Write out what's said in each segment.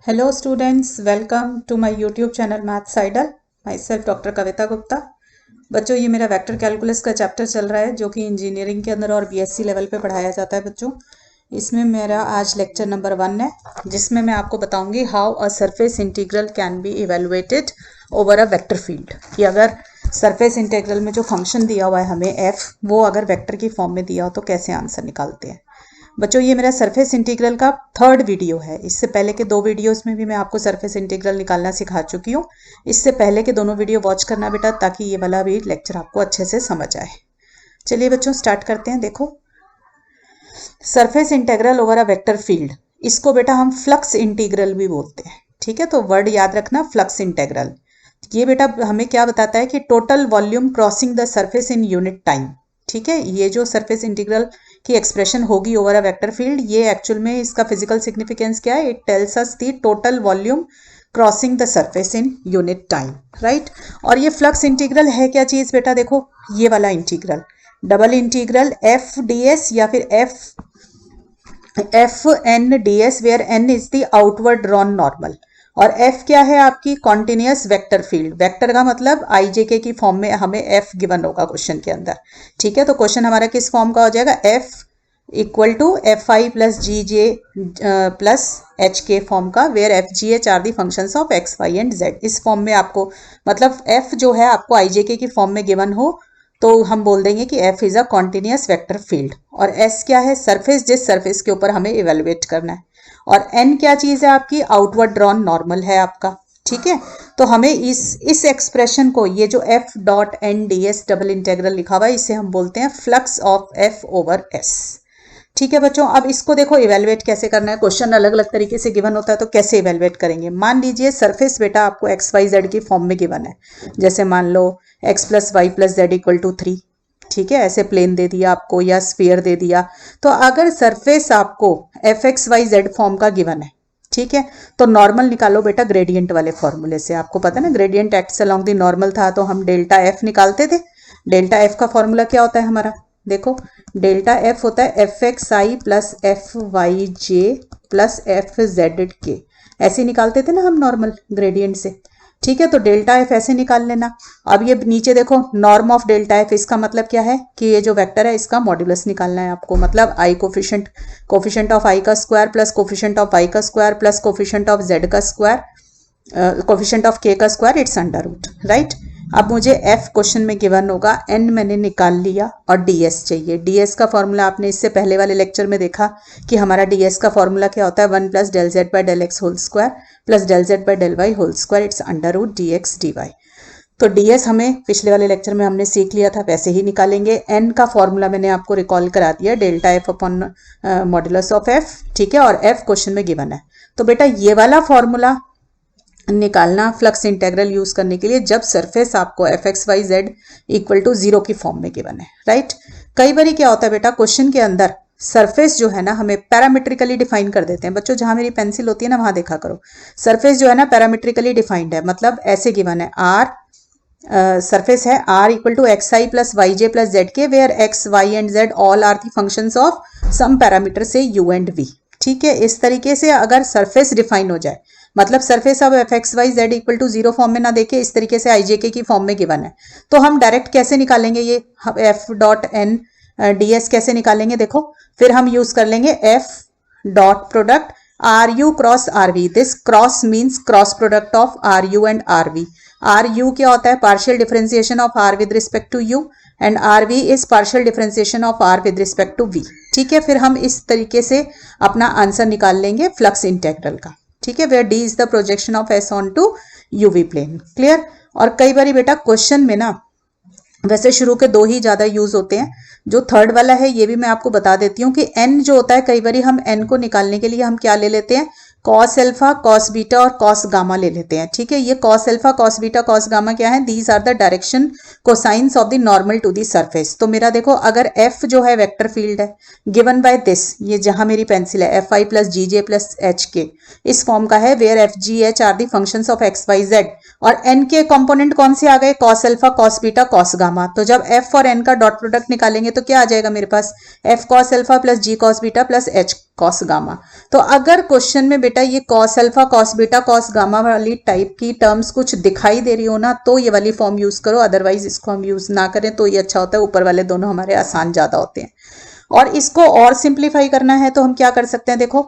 Hello students, welcome to my YouTube channel Maths Idol. Myself doctor Kavita Gupta. बच्चों ये मेरा vector calculus का chapter चल रहा है जो कि इंजीनियरिंग के अंदर और बीएससी लेवल पे पढ़ाया जाता है बच्चों। इसमें मेरा आज लेक्चर नंबर 1 है जिसमें मैं आपको बताऊंगी how a surface integral can be evaluated over a vector field. कि अगर सरफेस इंटीग्रल में जो फंक्शन दिया हुआ है हमें एफ, वो अगर वेक्टर की फॉर्म में दिया हो तो कैसे आंसर निकालते हैं। बच्चों ये मेरा सरफेस इंटीग्रल का 3rd वीडियो है। इससे पहले के 2 वीडियोस में भी मैं आपको सरफेस इंटीग्रल निकालना सिखा चुकी हूँ। इससे पहले के दोनों वीडियो वॉच करना बेटा, ताकि ये वाला भी लेक्चर आपको अच्छे से समझ आए। चलिए बच्चों स्टार्ट करते हैं। देखो surface integral over a vector field, इसको बेटा हम फ्लक्स इंटीग्रल भी बोलते हैं। ठीक है, तो वर्ड याद रखना फ्लक्स इंटीग्रल। ये बेटा हमें क्या बताता है कि total volume crossing the surface in unit time. ठीक है, ये जो सरफेस इंटीग्रल की एक्सप्रेशन होगी ओवर अ वेक्टर फील्ड, ये एक्चुअल में इसका फिजिकल सिग्निफिकेंस क्या है? It tells us the total volume crossing the surface in unit time, right. और ये फ्लक्स इंटीग्रल है क्या चीज बेटा? देखो ये वाला integral, double integral F D S या फिर F N D S, where N is the outward drawn normal और एफ क्या है? आपकी कॉन्टिन्यूस वेक्टर फील्ड। वेक्टर का मतलब आईजेके की फॉर्म में हमें एफ गिवन होगा क्वेश्चन के अंदर। ठीक है, तो क्वेश्चन हमारा किस फॉर्म का हो जाएगा? F equal to F I plus G J plus H K form का, where F G H are the functions of X Y and Z. इस फॉर्म में आपको मतलब एफ जो है आपको आईजेके की फॉर्म में गिवन हो तो हम बोल देंगे कि F is a continuous vector field. और एस क्या है? सरफेस, जिस सरफेस के ऊपर हमें इवेलुएट करना है। और एन क्या चीज है? आपकी आउटवर्ड ड्रॉन नॉर्मल है आपका। ठीक है, तो हमें इस एक्सप्रेशन को, ये जो F dot N D S double integral लिखा हुआ है, इसे हम बोलते हैं flux of F over S. ठीक है बच्चों, अब इसको देखो इवेलुएट कैसे करना है। क्वेश्चन अलग अलग तरीके से गिवन होता है तो कैसे इवेलुएट करेंगे। मान लीजिए सरफेस बेटा आपको एक्स वाई जेड की फॉर्म में गिवन है। जैसे मान लो x plus Y plus Z equal to 3। ठीक है, ऐसे प्लेन दे दिया आपको या स्फीयर दे दिया। तो अगर सरफेस आपको F x Y Z form का गिवन है, ठीक है, तो नॉर्मल निकालो बेटा ग्रेडियंट वाले फॉर्मूले से। आपको पता है ना, gradient acts along the normal था तो हम डेल्टा एफ निकालते थे। डेल्टा एफ का फॉर्मूला क्या होता है हमारा? देखो डेल्टा एफ होता है एफ एक्स आई प्लस एफ वाई जे प्लस एफ जेड के। ऐसे निकालते थे ना हम नॉर्मल ग्रेडियंट से। ठीक है, तो डेल्टा एफ ऐसे निकाल लेना। अब ये नीचे देखो नॉर्म ऑफ डेल्टा एफ, इसका मतलब क्या है कि ये जो वेक्टर है इसका मॉड्यूलस निकालना है आपको। मतलब आई कोफिशिएंट ऑफ आई का square plus coefficient of y का square plus coefficient of z का स्क्वायर, कोफिशिएंट ऑफ के का square, it's under root, right. अब मुझे एफ क्वेश्चन में गिवन होगा, एन मैंने निकाल लिया और डीएस चाहिए। डीएस का फॉर्मूला आपने इससे पहले वाले लेक्चर में देखा कि हमारा डीएस का फॉर्मूला क्या होता है? 1 plus del Z by del x whole square plus del Z by del Y whole square, it's under root D x D Y. तो डीएस हमें पिछले वाले लेक्चर में हमने सीख लिया था, वैसे ही निकालेंगे। एन का फॉर्मूला मैंने आपको रिकॉल करा दिया, delta F upon modulus of F. ठीक है, और एफ क्वेश्चन में गिवन है। तो बेटा ये वाला फॉर्मूला निकालना फ्लक्स इंटीग्रल यूज करने के लिए जब सरफेस आपको F x Y Z equal to 0 की फॉर्म में गिवन है, राइट। कई बार क्या होता है बेटा, क्वेश्चन के अंदर सरफेस जो है ना हमें पैरामीट्रिकली डिफाइन कर देते हैं। बच्चों जहां मेरी पेंसिल होती है ना वहां देखा करो। सरफेस जो है ना पैरामीट्रिकली डिफाइंड है, मतलब ऐसे गिवन है आर, सरफेस है r equal to x I plus y J plus z के, where x Y and z all are the functions of some parameter से यू एंड वी। ठीक है, इस तरीके से अगर सरफेस डिफाइन हो जाए, मतलब सरफेस अब F x Y Z equal to 0 form में ना देखे, इस तरीके से आईजेके की फॉर्म में गिवन है, तो हम डायरेक्ट कैसे निकालेंगे ये F dot N D S कैसे निकालेंगे? देखो फिर हम यूज कर लेंगे F dot product R you cross are V. This cross means cross product of R U and R V. R U क्या होता है? Partial differentiation of R with respect to U, and R V is partial differentiation of R with respect to V. ठीक है, फिर हम इस तरीके से अपना आंसर निकाल लेंगे फ्लक्स इंटीग्रल का। ठीक है, where D is the projection of S onto UV plane. Clear. और कई बार बेटा क्वेश्चन में ना वैसे शुरू के 2 ही ज्यादा यूज होते हैं। जो 3rd वाला है ये भी मैं आपको बता देती हूँ कि एन जो होता है, कई बार हम एन को निकालने के लिए हम क्या ले लेते हैं? कॉस एल्फा, कॉस बीटा और कॉस गामा ले लेते हैं। ठीक है, ये cos alpha, cos beta, cos gamma क्या है? These are the direction cosines of the normal to the surface. तो मेरा देखो अगर एफ जो है वेक्टर फील्ड है गिवन बाय दिस, ये जहां मेरी पेंसिल है F I plus G J plus H K, इस फॉर्म का है, where F G H are the functions of X Y Z, और एन के कंपोनेंट कौन से आ गए? Cos alpha, cos beta, cos gamma. तो जब एफ और एन का डॉट प्रोडक्ट निकालेंगे तो क्या आ जाएगा मेरे पास? F cos alpha plus g cos beta plus h cos gamma. तो अगर क्वेश्चन में बेटा ये cos alpha cos beta cos gamma वाली टाइप की टर्म्स कुछ दिखाई दे रही हो ना, तो ये वाली फॉर्म यूज करो, अदरवाइज इसको हम यूज ना करें तो ये अच्छा होता है। ऊपर वाले दोनों हमारे आसान ज्यादा होते हैं। और इसको और सिंप्लीफाई करना है तो हम क्या कर सकते हैं, देखो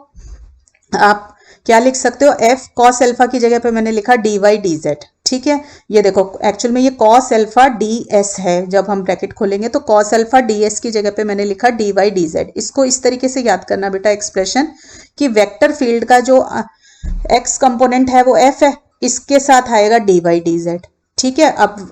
आप क्या लिख सकते हो, एफ कॉस अल्फा की जगह पे मैंने लिखा डी वाई डी जेड। ठीक है, ये देखो एक्चुअल में ये कॉस अल्फा डी एस है, जब हम ब्रैकेट खोलेंगे तो कॉस अल्फा डी एस की जगह पे मैंने लिखा डी वाई डी जेड। इसको इस तरीके से याद करना बेटा एक्सप्रेशन कि वेक्टर फील्ड का जो एक्स कंपोनेंट है वो एफ है, इसके साथ आएगा डी वाई डी जेड। ठीक है, अब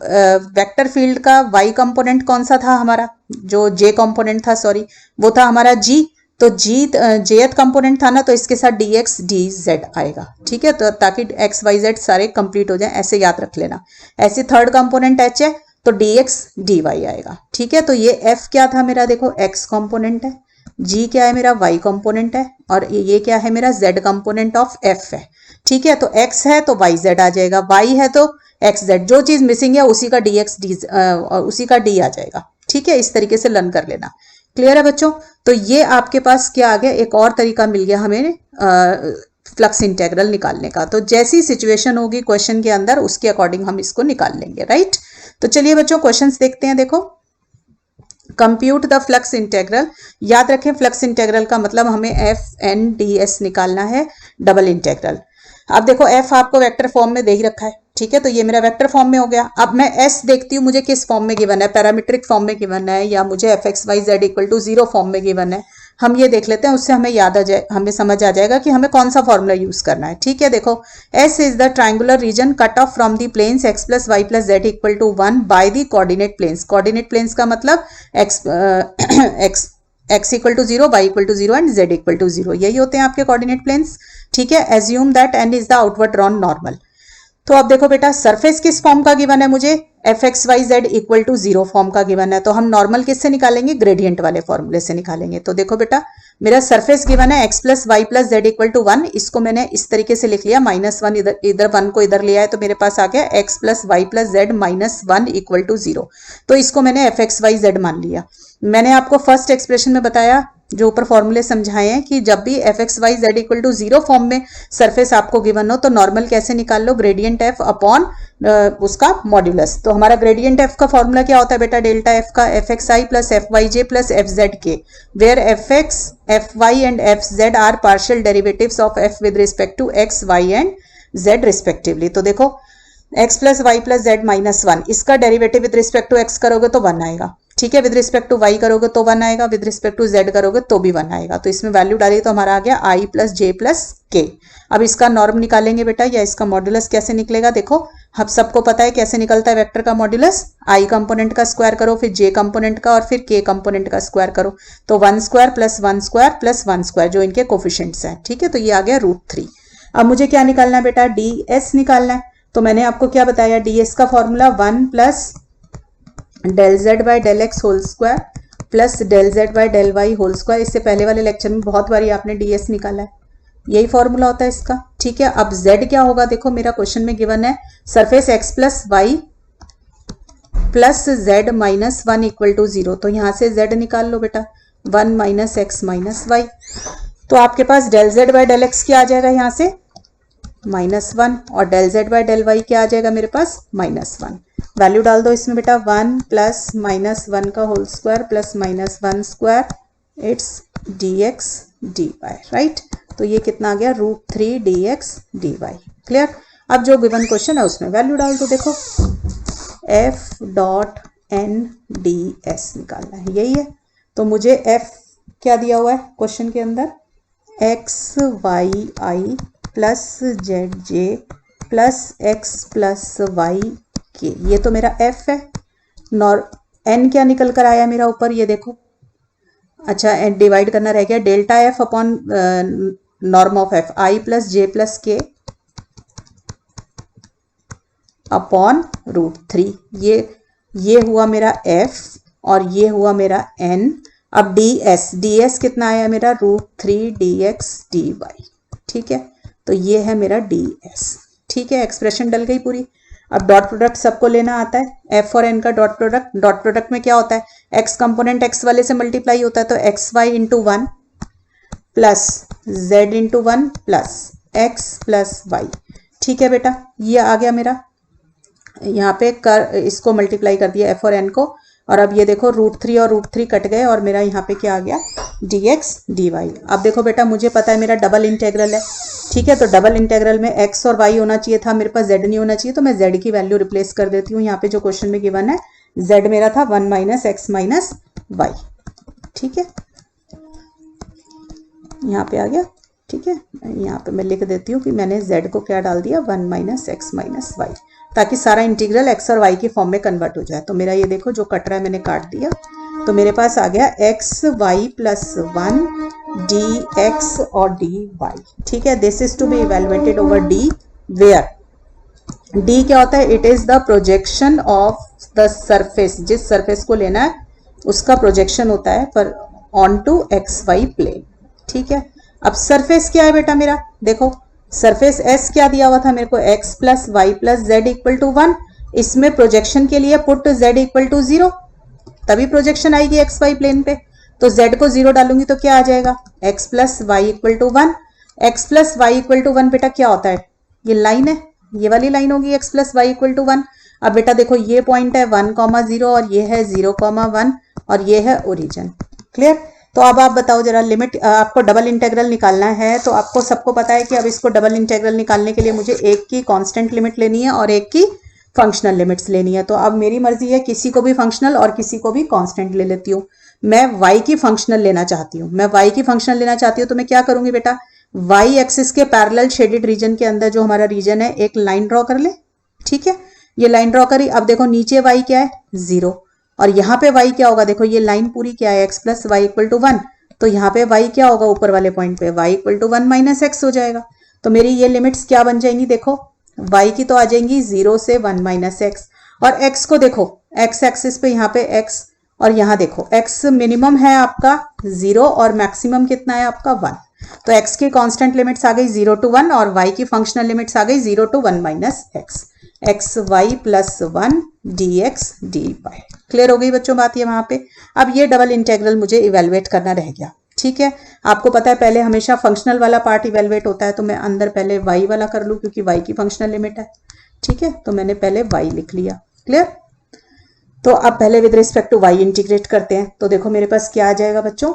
वेक्टर फील्ड का वाई कंपोनेंट कौन सा था हमारा, जो जे कंपोनेंट था, सॉरी वो था हमारा जी, तो जी जेथ कंपोनेंट था ना, तो इसके साथ डी एक्स डी जेड आएगा। ठीक है, तो ताकि एक्स वाई जेड सारे कंप्लीट हो जाए, ऐसे याद रख लेना। ऐसे थर्ड कंपोनेंट एच है तो डी एक्स डी वाई आएगा। ठीक है, तो ये एफ क्या था मेरा, देखो एक्स कंपोनेंट है, जी क्या है मेरा वाई कंपोनेंट है, और ये क्या है मेरा जेड कंपोनेंट ऑफ एफ है। ठीक है, तो एक्स है तो वाई जेड आ जाएगा, वाई है तो एक्स जेड, जो चीज मिसिंग है उसी का डी एक्स डी उसी का डी आ जाएगा। ठीक है, इस तरीके से लर्न कर लेना। क्लियर है बच्चों? तो ये आपके पास क्या आ गया, एक और तरीका मिल गया हमें फ्लक्स इंटेग्रल निकालने का। तो जैसी सिचुएशन होगी क्वेश्चन के अंदर उसके अकॉर्डिंग हम इसको निकाल लेंगे, राइट। तो चलिए बच्चों क्वेश्चंस देखते हैं। देखो, कंप्यूट द फ्लक्स इंटेग्रल। याद रखें फ्लक्स इंटेग्रल का मतलब हमें एफ एन डी एस निकालना है, डबल इंटेग्रल। अब देखो एफ आपको वेक्टर फॉर्म में दे ही रखा है। ठीक है, तो ये मेरा वेक्टर फॉर्म में हो गया। अब मैं एस देखती हूँ मुझे किस फॉर्म में गिवन है, पैरामीट्रिक फॉर्म में गिवन है या मुझे F x Y Z equal to 0 form में गिवन है। हम ये देख लेते हैं, उससे हमें याद आ जाए, हमें समझ आ जाएगा कि हमें कौन सा फॉर्मूला यूज करना है। ठीक है, देखो S is the triangular region cut off from the planes X plus Y plus Z equal to 1 by the coordinate planes. Coordinate planes का मतलब x equal to 0, y equal to 0 and z equal to 0, यही होते हैं आपके coordinate planes. ठीक है, assume that n is the outward drawn normal. तो अब देखो बेटा सरफेस किस फॉर्म का गिवन है, मुझे F x Y Z equal to 0 form का गिवन है, तो हम नॉर्मल किससे निकालेंगे, ग्रेडियंट वाले फॉर्मूले से निकालेंगे। तो देखो बेटा मेरा सरफेस गिवन है X plus Y plus Z equal to 1, इसको मैंने इस तरीके से लिख लिया, -1 इधर 1 को इधर लिया है, तो मेरे पास आ गया X plus Y plus Z -1 equal to 0। तो इसको मैंने एफ एक्स वाई जेड मान लिया। मैंने आपको फर्स्ट एक्सप्रेशन में बताया, जो ऊपर फॉर्मूले समझाए हैं, कि जब भी F x Y Z equal to 0 form में सरफेस आपको गिवन हो तो नॉर्मल कैसे निकाल लो, ग्रेडियंट एफ अपॉन उसका मॉड्यूलस। तो हमारा ग्रेडियंट एफ का फॉर्मूला क्या होता है बेटा, डेल्टा एफ का एफ एक्स आई प्लस एफ वाई जे प्लस एफ जेड के, where F X F Y and F Z are partial derivatives of F with respect to x Y and Z respectively. तो देखो x plus Y plus Z -1, इसका derivative with respect to x करोगे तो 1 आएगा। ठीक है, with respect to y करोगे तो 1 आएगा, विद रिस्पेक्ट टू z करोगे तो भी 1 आएगा। तो इसमें वैल्यू डाली तो हमारा आ गया i प्लस जे प्लस के। अब इसका नॉर्म निकालेंगे बेटा, या इसका मॉड्यूलस कैसे निकलेगा, देखो हम सबको पता है कैसे निकलता है वेक्टर का मॉड्यूलस, i कंपोनेंट का स्क्वायर करो, फिर j कंपोनेंट का, और फिर k कंपोनेंट का स्क्वायर करो, तो 1 square plus 1 square plus 1 square, जो इनके कोफिशिएंट्स हैं। ठीक है, तो ये आ गया √3। अब मुझे क्या निकालना है बेटा, ds निकालना है। तो मैंने आपको क्या बताया, ds का formula 1 plus del Z by del x whole square plus del Z by del Y whole square. इससे पहले वाले लेक्चर में बहुत बारी आपने ds निकाला है, यही फॉर्मूला होता है इसका। ठीक है, अब z क्या होगा, देखो मेरा क्वेश्चन में गिवन है surface x plus Y plus Z -1 equal to 0, तो यहाँ से z निकाल लो बेटा, 1 माइनस एक्स माइनस वाई। तो आपके पास del Z by del x क्या आ जाएगा, यहाँ से -1, और del Z by del y क्या आ जाएगा मेरे पास, -1। वैल्यू डाल दो इसमें बेटा, 1 प्लस -1 का whole square plus -1 square, it's dx dy, right. तो ये कितना आ गया, √3 dx dy। क्लियर। अब जो गिवन क्वेश्चन है उसमें वैल्यू डाल दो, देखो f डॉट n ds निकालना है, यही है। तो मुझे f क्या दिया हुआ है क्वेश्चन के अंदर, x y i plus Z J plus X plus Y K, ये तो मेरा f है। n क्या निकल कर आया मेरा ऊपर, ये देखो, अच्छा डिवाइड करना रह गया, delta f upon norm of f, i plus J plus के अपॉन √3, ये हुआ मेरा f और ये हुआ मेरा n। अब ds कितना आया मेरा, √3 dx dy। ठीक है, तो ये है मेरा ds। ठीक है, एक्सप्रेशन डल गई पूरी। अब डॉट प्रोडक्ट सबको लेना आता है, f और n का डॉट प्रोडक्ट में क्या होता है, x कंपोनेंट x वाले से मल्टीप्लाई होता है, तो xy into 1 plus z into 1 plus x plus Y. ठीक है बेटा, ये आ गया मेरा, यहाँ पे कर इसको मल्टीप्लाई कर दिया f और n को, और अब ये देखो √3 और √3 कट गए और मेरा यहाँ पे क्या आ गया dx dy। अब देखो बेटा मुझे पता है मेरा डबल इंटेग्रल है, ठीक है, तो डबल इंटेग्रल में x और y होना चाहिए था, मेरे पास z नहीं होना चाहिए, तो मैं z की वैल्यू रिप्लेस कर देती हूँ। यहाँ पे जो क्वेश्चन में गिवन है z मेरा था 1 माइनस एक्स माइनस वाई। ठीक है, यहाँ पे आ गया। ठीक है, यहाँ पे मैं लिख देती हूँ कि मैंने z को क्या डाल दिया 1 माइनस एक्स माइनस वाई, ताकि सारा इंटीग्रल x और y की फॉर्म में कन्वर्ट हो जाए। तो मेरा ये देखो जो कट रहा है मैंने काट दिया, तो मेरे पास आ गया X Y plus 1 D X और डी वाई। ठीक है, this is to be evaluated over D, where D क्या होता है, it is the projection of the surface, जिस सरफेस को लेना है उसका प्रोजेक्शन होता है पर on to x Y plane. ठीक है, अब सरफेस क्या है बेटा मेरा, देखो सरफेस S क्या दिया हुआ था मेरे को, x plus Y plus Z equal to 1। इसमें प्रोजेक्शन के लिए पुट z इक्वल टू 0, तभी प्रोजेक्शन आएगी एक्स वाई प्लेन पे। तो z को 0 डालूंगी तो क्या आ जाएगा, x plus Y equal to 1। X plus Y equal to 1 बेटा क्या होता है, ये लाइन है, ये वाली लाइन होगी x plus Y equal to 1। अब बेटा देखो ये पॉइंट है 1,0 और ये है 0,1 और ये है ओरिजिन। क्लियर, तो अब आप बताओ जरा लिमिट, आपको डबल इंटीग्रल निकालना है, तो आपको सबको पता है कि अब इसको डबल इंटीग्रल निकालने के लिए मुझे एक की कांस्टेंट लिमिट लेनी है और एक की फंक्शनल लिमिट्स लेनी है। तो अब मेरी मर्जी है, किसी को भी फंक्शनल और किसी को भी कांस्टेंट ले लेती हूँ। मैं y की फंक्शनल लेना चाहती हूँ, मैं y की फंक्शनल लेना चाहती हूँ, तो मैं क्या करूंगी बेटा, y एक्सिस के पैरेलल शेडेड रीजन के अंदर जो हमारा रीजन है एक लाइन ड्रॉ कर ले। ठीक है, ये लाइन ड्रॉ करी, अब देखो नीचे y क्या है 0 और यहाँ पे y क्या होगा, देखो ये लाइन पूरी क्या है x plus Y equal to 1, तो यहाँ पे y क्या होगा ऊपर वाले पॉइंट पे y equal to 1 minus X हो जाएगा। तो मेरी ये लिमिट्स क्या बन जाएंगी, देखो y की तो आ जाएंगी 0 से 1 माइनस एक्स, और x को देखो x एक्सिस पे यहाँ पे x, और यहाँ देखो x मिनिमम है आपका 0 और मैक्सिमम कितना है आपका 1। तो x की कांस्टेंट लिमिट्स आ गई 0 टू 1 और y की फंक्शनल लिमिट्स आ गई 0 to 1 minus X, X Y plus 1 D x D Y. Clear हो गई बच्चों बात ये वहां पे। अब ये डबल इंटीग्रल मुझे इवेलुएट करना रह गया। ठीक है, आपको पता है पहले हमेशा फंक्शनल वाला पार्ट इवेलुएट होता है, तो मैं अंदर पहले y वाला कर लूँ क्योंकि y की फंक्शनल लिमिट है। ठीक है, तो मैंने पहले y लिख लिया। क्लियर, तो अब पहले with respect to y integrate करते हैं। तो देखो मेरे पास क्या आ जाएगा बच्चों,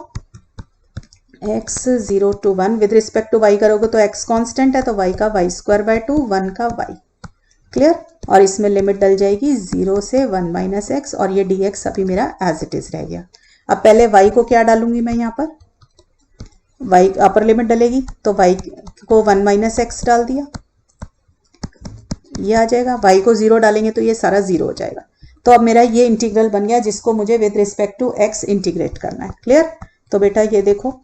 x 0 to 1 with respect to y करोगे तो x कांस्टेंट है, तो y का y स्क्वायर बाय 2, 1 का y। क्लियर, और इसमें लिमिट डल जाएगी 0 से 1 माइनस एक्स, और ये dx अभी मेरा एज इट इज रह गया। अब पहले y को क्या डालूंगी मैं, यहाँ पर y अपर लिमिट डलेगी, तो y को 1 माइनस एक्स डाल दिया, ये आ जाएगा। y को 0 डालेंगे तो ये सारा 0 हो जाएगा। तो अब मेरा ये इंटीग्रल बन गया जिसको मुझे with respect to x integrate करना है। क्लियर, तो बेटा ये देखो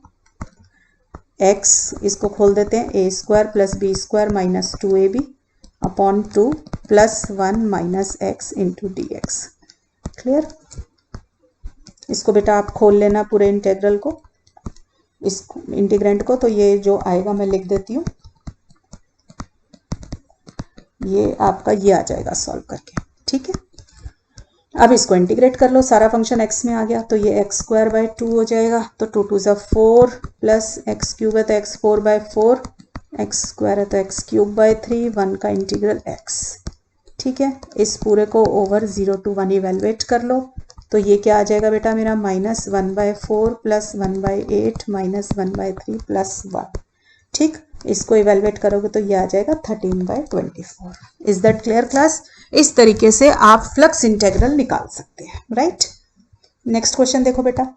x, इसको खोल देते हैं, a square plus B square minus 2ab upon 2 plus 1 minus X into D X. Clear, इसको बेटा आप खोल लेना पूरे इंटीग्रल को, इस इंटीग्रेंट को, तो ये जो आएगा मैं लिख देती हूँ, ये आपका ये आ जाएगा सॉल्व करके। ठीक है, अब इसको इंटीग्रेट कर लो, सारा फंक्शन x में आ गया, तो ये x स्क्वायर बाय 2 हो जाएगा, तो 2 टू ज़ा 4 प्लस एक्स क्यूब है तो x 4 बाय 4, एक्स स्क्वायर है तो एक्स क्यूब बाय 3, 1 का इंटीग्रल x। ठीक है, इस पूरे को ओवर 0 टू 1 इवेलुएट कर लो, तो ये क्या आ जाएगा बेटा मेरा minus 1 by 4 plus 1 by 8 minus 1 by 3 plus 1। ठीक, इसको इवेलुएट करोगे तो ये आ जाएगा 13 by 24। Is that clear class? इस तरीके से आप फ्लक्स इंटीग्रल निकाल सकते हैं। राइट, नेक्स्ट क्वेश्चन देखो बेटा,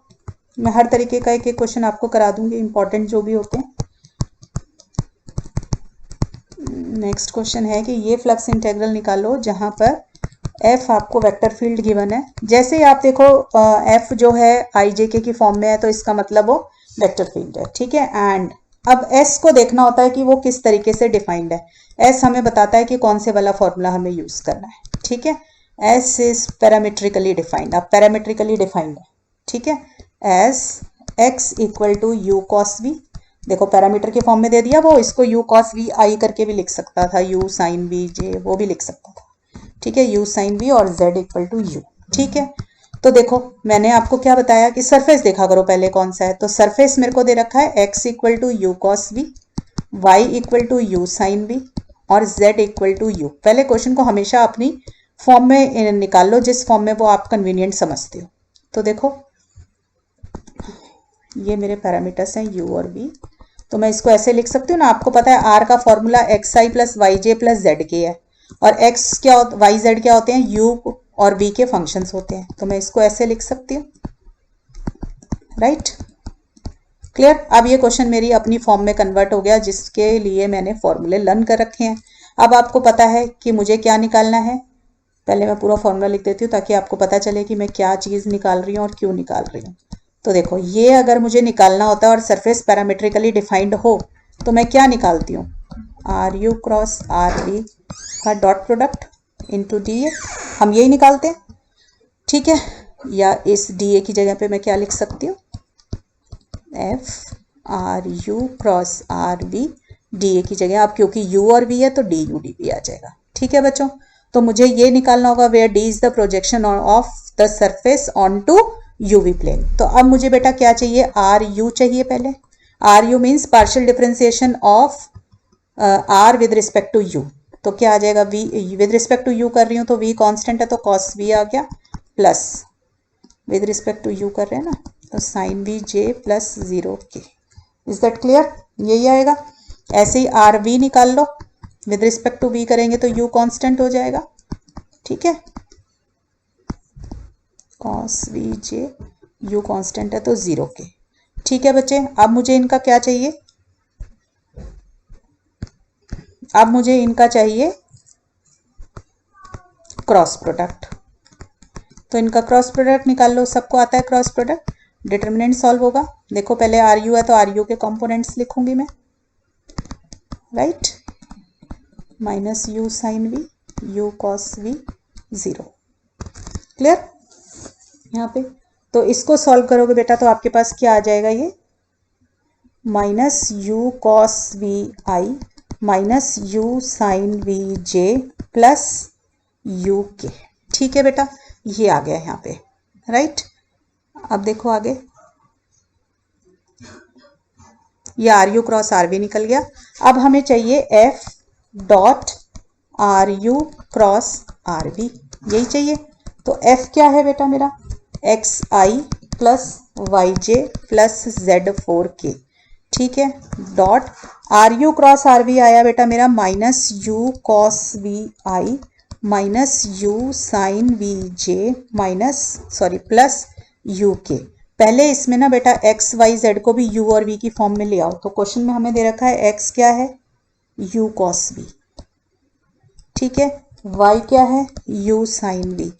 मैं हर तरीके का एक एक क्वेश्चन आपको करा दूंगी, इंपॉर्टेंट जो भी होते हैं। नेक्स्ट क्वेश्चन है कि ये फ्लक्स इंटीग्रल निकालो जहां पर f आपको वेक्टर फील्ड गिवन है। जैसे ही आप देखो f जो है ijk की फॉर्म में है, तो इसका मतलब वो वेक्टर फील्ड है। ठीक है, एंड अब s को देखना होता है कि वो किस तरीके से डिफाइंड है। s हमें बताता है कि कौन से वाला फॉर्मूला हमें यूज करना है। ठीक है, s इज पैरामीट्रिकली डिफाइंड, अब पैरामीट्रिकली डिफाइंड है। ठीक है, S x equal to U cos V, देखो पैरामीटर के फॉर्म में दे दिया, वो इसको u cos v i करके भी लिख सकता था, u sin v j वो भी लिख सकता था। ठीक है, u sin v और z इक्वल टू u। ठीक है, तो देखो मैंने आपको क्या बताया कि सरफेस देखा करो पहले कौन सा है। तो सरफेस मेरे को दे रखा है x equal to U cos V, y equal to U sine V और z इक्वल टू यू। पहले क्वेश्चन को हमेशा अपनी फॉर्म में निकाल लो जिस फॉर्म में वो आप कन्वीनियंट समझते हो। तो देखो ये मेरे पैरामीटर्स हैं u और v, तो मैं इसको ऐसे लिख सकती हूँ ना। आपको पता है r का फॉर्मूला xi प्लस वाई जे प्लस जेड के है और x क्या वाई जेड क्या होते हैं, u और v के फंक्शंस होते हैं। तो मैं इसको ऐसे लिख सकती हूँ, राइट, क्लियर। अब ये क्वेश्चन मेरी अपनी फॉर्म में कन्वर्ट हो गया जिसके लिए मैंने फॉर्मूले लर्न कर रखे हैं। अब आपको पता है कि मुझे क्या निकालना है। पहले मैं पूरा फॉर्मूला लिख देती हूँ ताकि आपको पता चले कि मैं क्या चीज़ निकाल रही हूँ और क्यों निकाल रही हूँ। तो देखो ये अगर मुझे निकालना होता है और सरफेस पैरामीट्रिकली डिफाइंड हो तो मैं क्या निकालती हूँ, r you cross are v का dot product into d a, हम यही निकालते हैं, ठीक है। या इस डी ए की जगह पे मैं क्या लिख सकती हूँ, F R you cross are V D A की जगह, अब क्योंकि यू और वी है तो डी यू डी वी आ जाएगा, ठीक है बच्चों। तो मुझे ये निकालना होगा where D is the projection of the surface onto UV plane. तो अब मुझे बेटा क्या चाहिए, आर यू चाहिए पहले। R U means partial differentiation of R with respect to U. तो क्या आ जाएगा, V with respect to you कर रही हूँ तो वी कांस्टेंट है तो कॉस वी आ गया, plus with respect to you कर रहे हैं ना तो sine v j plus 0k। Is that clear, यही आएगा। ऐसे ही आर वी निकाल लो, विद रिस्पेक्ट टू वी करेंगे तो यू कांस्टेंट हो जाएगा, ठीक है, cos v j u constant है तो 0k, ठीक है बच्चे। अब मुझे इनका क्या चाहिए, अब मुझे इनका चाहिए क्रॉस प्रोडक्ट। तो इनका क्रॉस प्रोडक्ट निकाल लो, सबको आता है क्रॉस प्रोडक्ट। डिटर्मिनेंट सॉल्व होगा, देखो पहले आर यू है तो आर यू के कंपोनेंट्स लिखूंगी मैं, right, minus u sine v u cos v 0, clear यहाँ पे। तो इसको सॉल्व करोगे बेटा तो आपके पास क्या आ जाएगा, ये minus u cos v i minus u sine v j plus u k, ठीक है बेटा, ये आ गया यहाँ पे, राइट। अब देखो आगे, ये r you cross are v निकल गया। अब हमें चाहिए f dot r you cross are v, यही चाहिए। तो एफ क्या है बेटा मेरा, एक्स आई प्लस वाई जे प्लस जेड 4k, ठीक है, dot r you cross are v आया बेटा मेरा minus u cos v i minus u sine v j minus sorry plus u k. पहले इसमें ना बेटा एक्स वाई जेड को भी यू और वी की फॉर्म में ले आओ। तो क्वेश्चन में हमें दे रखा है एक्स क्या है, यू कॉस वी, ठीक है, वाई क्या है, यू साइन वी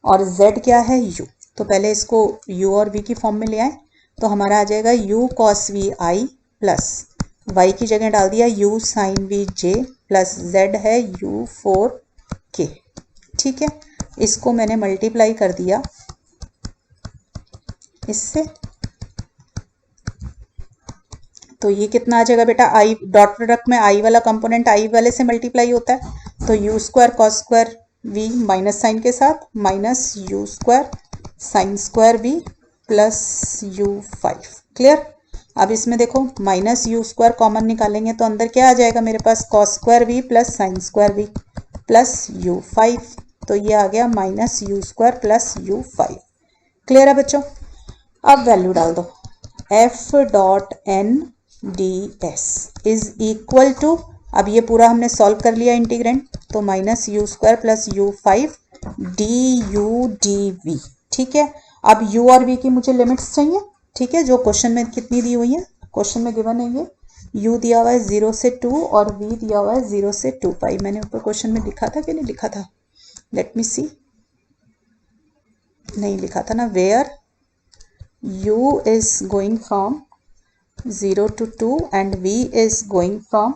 और जेड क्या है, यू। तो पहले इसको यू और वी की फॉर्म में ले आए तो हमारा आ जाएगा u cos v i plus y की जगह डाल दिया u sine v j plus z है यू 4k, ठीक है। इसको मैंने मल्टीप्लाई कर दिया इससे, तो ये कितना आ जाएगा बेटा, आई डॉट प्रोडक्ट में आई वाला कंपोनेंट आई वाले से मल्टीप्लाई होता है तो u square cos square v minus sine के साथ minus u square sine square v plus u 5, clear. अब इसमें देखो माइनस यू स्क्वायर कॉमन निकालेंगे तो अंदर क्या आ जाएगा मेरे पास, cos square v plus sine square v plus u 5, तो ये आ गया minus u square plus u 5, clear है बच्चों। अब वैल्यू डाल दो, f dot N D s is equal to, अब ये पूरा हमने सॉल्व कर लिया इंटीग्रेंट, तो minus u square plus u 5 d U D v, ठीक है। अब u और v की मुझे लिमिट्स चाहिए, ठीक है, जो क्वेश्चन में कितनी दी हुई है, क्वेश्चन में गिवन है ये u दिया हुआ है 0 से 2 और v दिया हुआ है 0 से 2 पाई। मैंने ऊपर क्वेश्चन में लिखा था कि नहीं लिखा था, लेट मी सी, नहीं लिखा था ना, where u is going from 0 to 2 and v is going from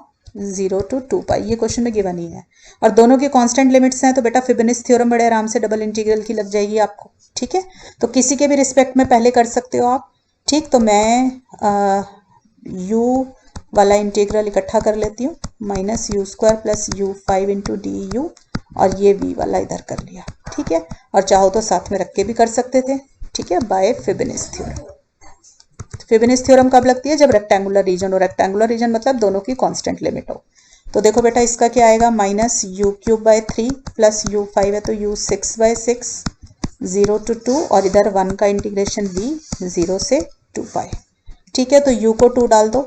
0 to 2 pi, ये क्वेश्चन में गिवन ही है और दोनों की कांस्टेंट लिमिट्स हैं तो बेटा फिबोनाची थ्योरम बड़े आराम से डबल इंटीग्रल की लग जाएगी आपको, ठीक है। तो किसी के भी रिस्पेक्ट में पहले कर सकते हो आप, ठीक। तो मैं u वाला इंटीग्रल इकट्ठा कर लेती हूँ, minus u square plus u 5 into D you और ये v वाला इधर कर लिया, ठीक है। और चाहो तो साथ में रख के भी कर सकते थे, ठीक है, बाय फ्यूबेनिस थ्योरम। फ्यूबेनिस थ्योरम कब लगती है? जब रेक्टेंगुलर रीजन हो। रेक्टेंगुलर रीजन मतलब दोनों की कांस्टेंट लिमिट हो। तो देखो बेटा इसका क्या आएगा, माइनस u³ प्लस u5 है तो u6/6, 0 to 2, और इधर 1 का इंटीग्रेशन v 0 से 2π, ठीक है। तो u को 2 डाल दो,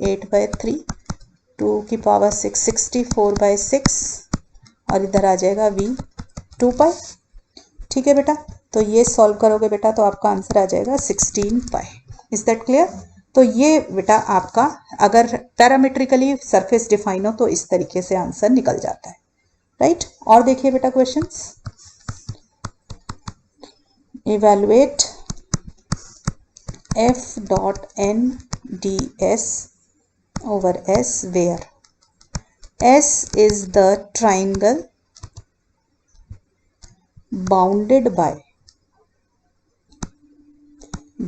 8/3, 2 की पावर 6, 64/6, और इधर आ जाएगा v 2π, ठीक है बेटा। तो ये सॉल्व करोगे बेटा तो आपका आंसर आ जाएगा 16π। Is that clear? तो ये बेटा आपका अगर पैरामीट्रिकली सरफेस डिफाइन हो तो इस तरीके से आंसर निकल जाता है, राइट। और देखिए बेटा questions, evaluate f dot n ds over s where s is the triangle bounded by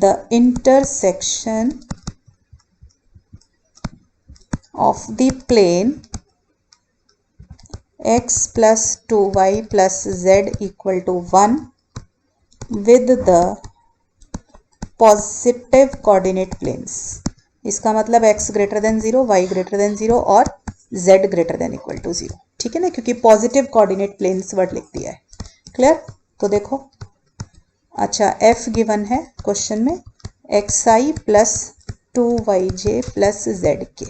the intersection of the plane x plus 2y plus z equal to 1 with the positive coordinate planes। इसका मतलब x greater than 0, y greater than 0 और z greater than equal to 0, ठीक है ना, क्योंकि positive coordinate planes word लिख दिया है। क्लियर? तो देखो, अच्छा f गिवन है क्वेश्चन में xi plus 2yj plus zk।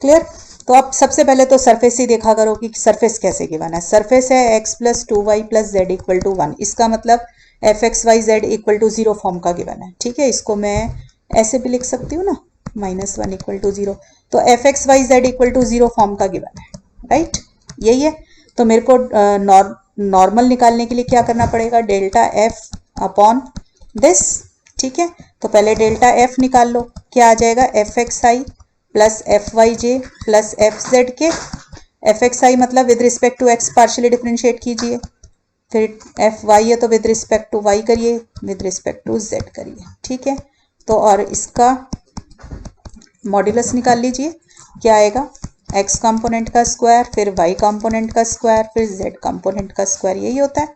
Clear? तो आप सबसे पहले तो सरफेस ही देखा करो कि सरफेस कैसे गिवन है। सरफेस है x plus 2y plus z equal to 1, इसका मतलब fxyz इक्वल टू 0 फॉर्म का गिवन है, ठीक है। इसको मैं ऐसे भी लिख सकती हूँ ना, -1 इक्वल टू 0। तो fxyz इक्वल टू 0 फॉर्म का गिवन है, राइट, यही है। तो मेरे को नॉर्मल निकालने के लिए क्या करना पड़ेगा, डेल्टा f अपॉन दिस, ठीक है। तो पहले डेल्टा f निकाल लो, क्या आ जाएगा, fxi plus fyj plus fzk। fxi मतलब with respect to x partially differentiate कीजिए, फिर fy है तो विद रिस्पेक्ट टू y करिए, विद रिस्पेक्ट टू z करिए, ठीक है। तो और इसका मॉड्यूलस निकाल लीजिए, क्या आएगा, x कंपोनेंट का स्क्वायर, फिर y कंपोनेंट का स्क्वायर, फिर z कंपोनेंट का स्क्वायर, यही होता है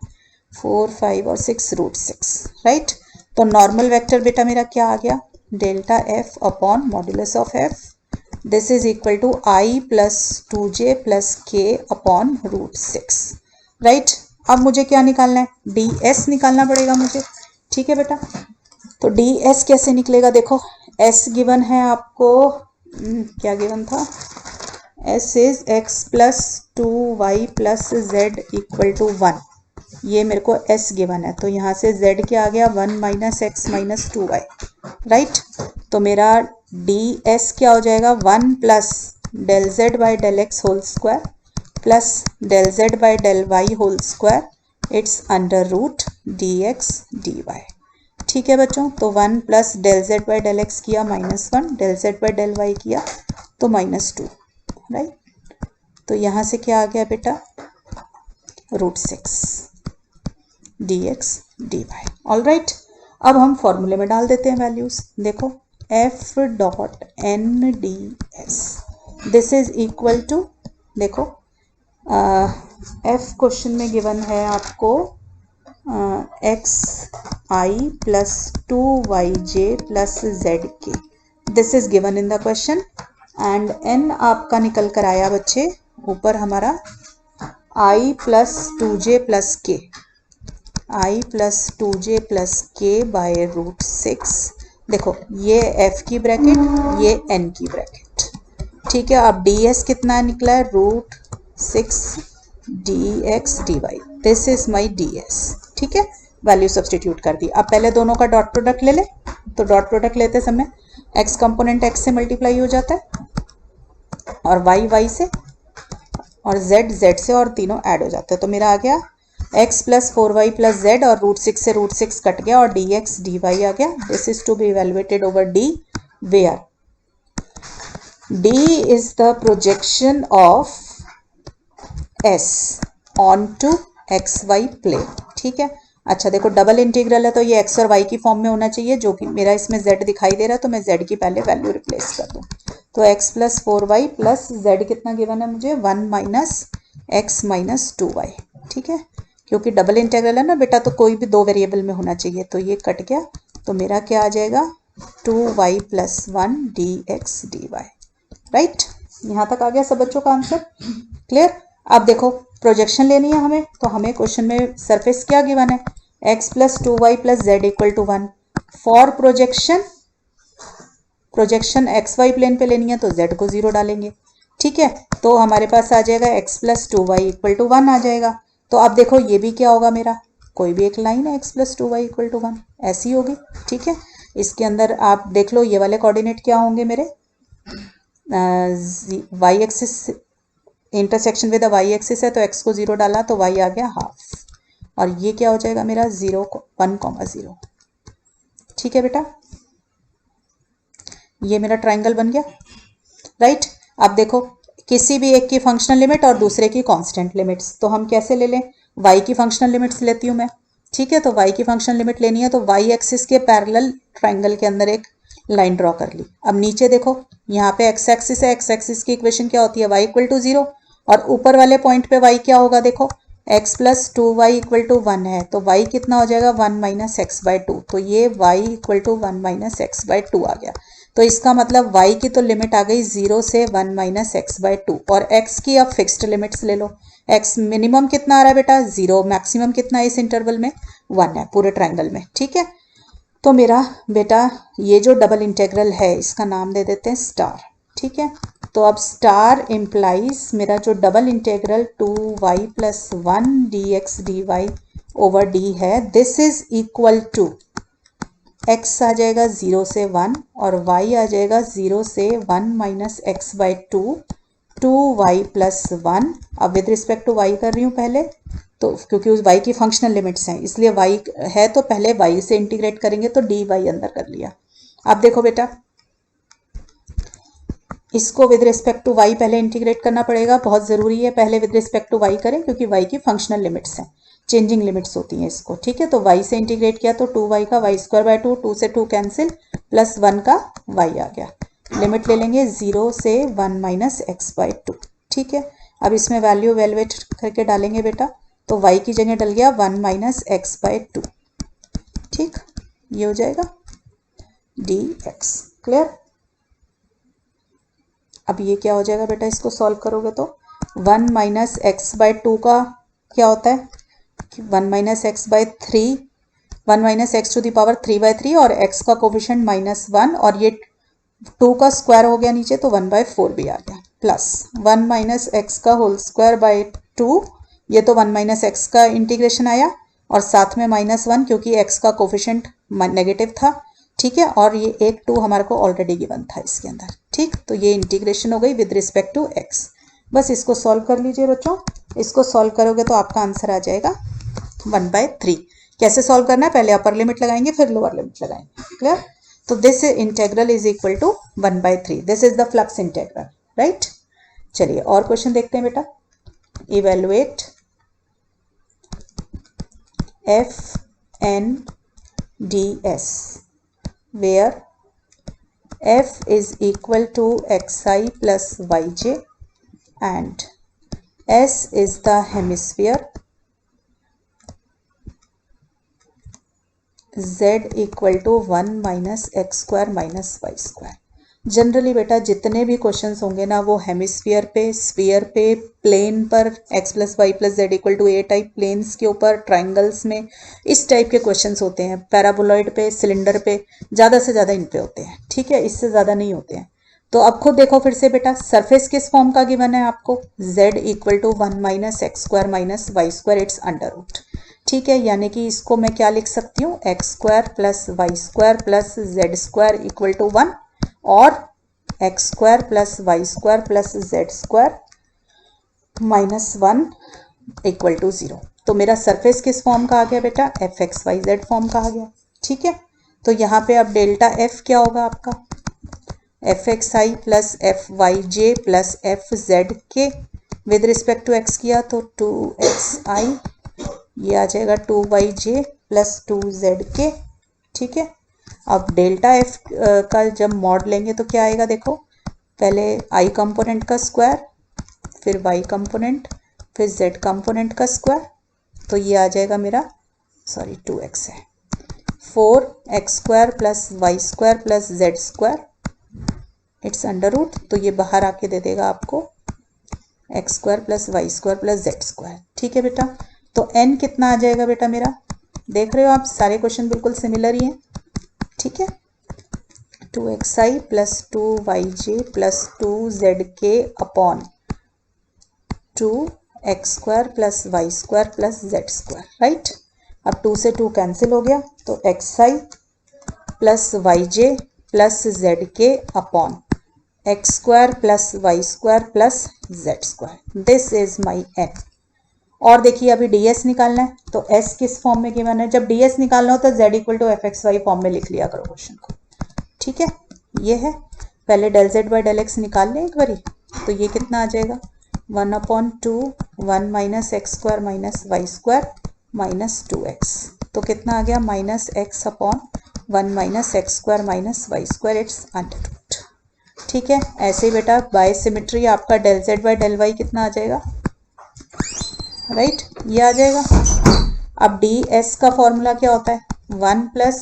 4, 5 और 6 √6, राइट। तो नॉर्मल वेक्टर बेटा मेरा क्या आ गया, delta f upon modulus of f, this is equal to i plus 2j plus k upon √6, right. अब मुझे क्या निकालना है, ds निकालना पड़ेगा मुझे, ठीक है बेटा। तो ds कैसे निकलेगा, देखो s गिवन है आपको, क्या गिवन था, s is x plus 2y plus z equal to 1, ये मेरे को s गिवन है। तो यहाँ से z क्या आ गया, 1 minus x minus 2y, right. तो मेरा ds क्या हो जाएगा, 1 plus del z by del x whole square plus del z by del y whole square, it's under root dx dy, ठीक है बच्चों। तो 1 plus del z by del x किया -1, del z by del y किया तो -2, right. तो यहाँ से क्या आ गया बेटा, √6 dx dy, ऑल राइट। अब हम फॉर्मूले में डाल देते हैं वैल्यूज, देखो f dot n ds, this is equal to, देखो f क्वेश्चन में गिवन है आपको xi plus 2yj plus zk, this is given in the question, and n आपका निकल कर आया बच्चे ऊपर हमारा i plus 2j plus k, i plus 2j plus k by √6। देखो ये f की ब्रैकेट, ये n की ब्रैकेट, ठीक है। अब ds कितना निकला है, √6 dx dy, this is my ds, ठीक है। वैल्यू सब्सटीट्यूट कर दी। अब पहले दोनों का डॉट प्रोडक्ट ले ले, तो डॉट प्रोडक्ट लेते समय x कंपोनेंट x से मल्टीप्लाई हो जाता है, और y से, और z से, और तीनों ऐड हो जाते हैं। तो मेरा आ गया x plus 4y plus z, और √6 से √6 कट गया, और dx dy आ गया। This is to be evaluated over d, where d is the projection of s on to xy plane, ठीक है। अच्छा देखो डबल इंटीग्रल है तो ये x और y की फॉर्म में होना चाहिए, जो कि मेरा इसमें z दिखाई दे रहा है, तो मैं z की पहले वैल्यू रिप्लेस कर दूं। तो x plus 4y plus z कितना गिवन है मुझे, 1 माइनस एक्स माइनस 2y, ठीक है, क्योंकि डबल इंटीग्रल है ना बेटा, तो कोई भी दो वेरिएबल में होना चाहिए, तो ये कट गया, तो मेरा क्या आ जाएगा 2y plus 1 dx dy, right. यहाँ तक आ गया सब बच्चों का आंसर, क्लियर। अब देखो प्रोजेक्शन लेनी है हमें, तो हमें क्वेश्चन में सरफेस क्या गिवन है, x plus 2y plus Z equal to 1। For projection x Y plane पे लेनी है तो z को 0 डालेंगे, ठीक है, तो हमारे पास आ जाएगा x plus 2y equal to 1 आ जाएगा। तो अब देखो ये भी क्या होगा मेरा, कोई भी एक लाइन है x plus 2y equal to 1 ऐसी होगी, ठीक है। इसके अंदर आप देख लो ये वाले कोऑर्डिनेट क्या होंगे मेरे, y axis intersection with y axis है, तो x को 0 डाला तो y आ गया हाफ, और ये क्या हो जाएगा मेरा 0 1,0, ठीक है बेटा, ये मेरा ट्राइंगल बन गया, राइट। अब देखो किसी भी एक की फंक्शनल लिमिट और दूसरे की कांस्टेंट लिमिट्स, तो हम कैसे ले लें, y की फंक्शनल लिमिट्स लेती हूँ मैं, ठीक है, तो y की फंक्शनल लिमिट लेनी है, तो y एक्सिस के पैरेलल ट्राइंगल के अंदर एक लाइन ड्रॉ कर ली। अब नीचे देखो यहाँ पे x एक्सिस है, x एक्सिस की इक्वेशन क्या होती है, y इक्वल टू 0, और ऊपर वाले पॉइंट पे y क्या होगा, देखो x plus 2y equal to 1 है, तो y कितना हो जाएगा 1 माइनस एक्स बाई 2, तो ये y equal to 1 minus x by 2 आ गया। तो इसका मतलब y की तो लिमिट आ गई 0 से 1 माइनस एक्स बाई 2, और x की अब फिक्स्ड लिमिट्स ले लो। x मिनिमम कितना आ रहा है बेटा 0, मैक्सिमम कितना है इस इंटरवल में 1 है पूरे ट्राइंगल में, ठीक है। तो मेरा बेटा ये जो डबल इंटीग्रल है इसका नाम दे देते हैं स्टार, ठीक है। तो अब स्टार इम्प्लाइज मेरा जो double integral 2y plus 1 dx dy over d है, this is equal to x आ जाएगा 0 से 1 और y आ जाएगा 0 से 1 minus x by 2, 2y plus 1। अब विद रिस्पेक्ट टू y कर रही हूँ पहले, तो क्योंकि उस y की फंक्शनल लिमिट्स हैं इसलिए y है, तो पहले y से इंटीग्रेट करेंगे, तो dy अंदर कर लिया। अब देखो बेटा इसको विद रिस्पेक्ट टू y पहले इंटीग्रेट करना पड़ेगा, बहुत ज़रूरी है पहले विद रिस्पेक्ट टू y करें, क्योंकि y की फंक्शनल लिमिट्स हैं, चेंजिंग लिमिट्स होती हैं इसको, ठीक है। तो y से इंटीग्रेट किया तो 2y का y स्क्वायर बाय 2, 2 से 2 कैंसिल, प्लस 1 का y आ गया, लिमिट ले लेंगे 0 से 1 माइनस एक्स बाई 2, ठीक है। अब इसमें वैल्यू वैल्यूएट करके डालेंगे बेटा, तो y की जगह डल गया 1 माइनस एक्स बाई 2, ठीक, ये हो जाएगा dx, क्लियर। अब ये क्या हो जाएगा बेटा, इसको सॉल्व करोगे तो 1 माइनस एक्स बाई 2 का क्या होता है, 1 minus x by 3, 1 minus x to the power 3 by 3, और x का कोफिशिएंट -1, और ये 2 का स्क्वायर हो गया नीचे, तो 1 बाई 4 भी आ गया, प्लस 1 माइनस एक्स का होल स्क्वायर बाई 2, ये तो 1 माइनस एक्स का इंटीग्रेशन आया, और साथ में -1 क्योंकि x का कोफिशिएंट नेगेटिव था, ठीक है, और ये एक 2 हमारे को ऑलरेडी गिवन था इसके अंदर, ठीक। तो ये इंटीग्रेशन हो गई विद रिस्पेक्ट टू x। बस इसको सॉल्व कर लीजिए बच्चों, इसको सॉल्व करोगे तो आपका आंसर आ जाएगा 1/3। कैसे सॉल्व करना है, पहले अपर लिमिट लगाएंगे फिर लोअर लिमिट लगाएंगे, क्लियर। तो this integral is equal to 1/3, this is the flux integral, right. चलिए और क्वेश्चन देखते हैं बेटा, evaluate f N D s where f is equal to xi plus yj and s is the hemisphere, z equal to 1 minus x square minus y square। Generally बेटा जितने भी questions होंगे ना वो हेमिस्फीयर पे, स्फीयर पे, plane पर x plus Y plus Z equal to a type planes के ऊपर, ट्राइंगल्स में, इस टाइप के क्वेश्चंस होते हैं, पैराबोलॉइड पे, सिलेंडर पे, ज़्यादा से ज़्यादा इन पे होते हैं, ठीक है, इससे ज़्यादा नहीं होते हैं। तो अब खुद देखो फिर से बेटा, सरफेस किस फॉर्म का गिवन है आपको, z equal to 1 minus x square minus y square, it's under root, ठीक है, यानी कि इसको मैं क्या लिख सकती हूँ, x square plus y square plus z square equal to 1, और x square plus y square plus z square -1 equal to 0। तो मेरा सरफेस किस फॉर्म का आ गया बेटा, f x Y Z form का आ गया, ठीक है। तो यहाँ पे अब डेल्टा एफ क्या होगा आपका, एफ एक्स आई प्लस एफ वाई जे प्लस एफ जेड के, विद रिस्पेक्ट टू एक्स किया तो 2xi, ये आ जाएगा 2yj प्लस 2zk, ठीक है। अब डेल्टा एफ का जब मॉड लेंगे तो क्या आएगा, देखो पहले i कंपोनेंट का स्क्वायर, फिर y कंपोनेंट फिर z कंपोनेंट का स्क्वायर, तो ये आ जाएगा मेरा 2x है, 4x square plus y square plus z square it's under root, तो ये बाहर आके दे देगा आपको x square plus y square plus z square. ठीक है बेटा, तो n कितना आ जाएगा बेटा मेरा, देख रहे हो आप सारे क्वेश्चन बिल्कुल सिमिलर ही हैं। ठीक है, 2xi plus 2yj plus 2zk upon 2x square plus y square plus z square, right. अब 2 से 2 कैंसिल हो गया, तो xi plus yj plus zk upon x square plus y square plus z square, this is my n। और देखिए अभी ds निकालना है, तो s किस फॉर्म में गिवन है, जब ds निकालना हो तो z equal to f x y form में लिख लिया करो क्वेश्चन को। ठीक है, ये है, पहले del z by del x निकाल लें एक बारी, तो ये कितना आ जाएगा 1/2 1 minus x square minus y square minus 2x, तो कितना आ गया minus x upon 1 minus x square minus y square it's under root. ठीक है, ऐसे ही बेटा बाय सिमेट्री आपका del z by del y कितना आ जाएगा, राइट, ये आ जाएगा। अब डी एस का फॉर्मूला क्या होता है, 1 plus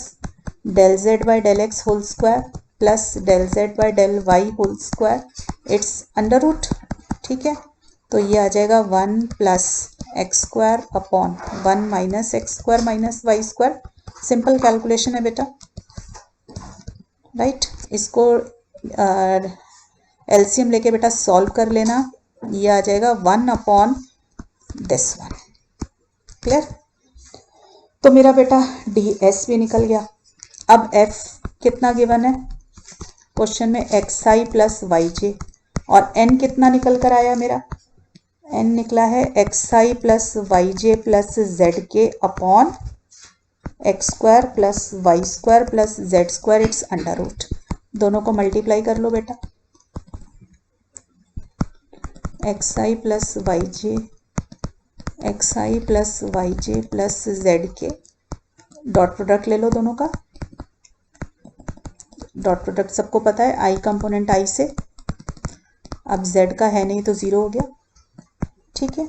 del z by del x whole square plus del z by del Y whole square it's under root. ठीक है, तो ये आ जाएगा 1 plus x square upon 1 minus x square minus y square, simple calculation है बेटा, right. इसको LCM लेके बेटा सॉल्व कर लेना, ये आ जाएगा 1 अपॉन दिस वन, क्लियर। तो मेरा बेटा डी एस भी निकल गया। अब एफ कितना गिवन है क्वेश्चन में, एक्स आई प्लस वाई जे, और एन कितना निकल कर आया मेरा, एन निकला है x I plus y J plus z k upon x square plus y square plus z square it's under root, दोनों को मल्टीप्लाई कर लो बेटा, एक्स आई प्लस वाई जे, एक्स आई प्लस वाई जे plus z k, dot product ले लो दोनों का, dot product सबको पता है आई कंपोनेंट आई से, अब जेड का है नहीं तो 0 हो गया। ठीक है,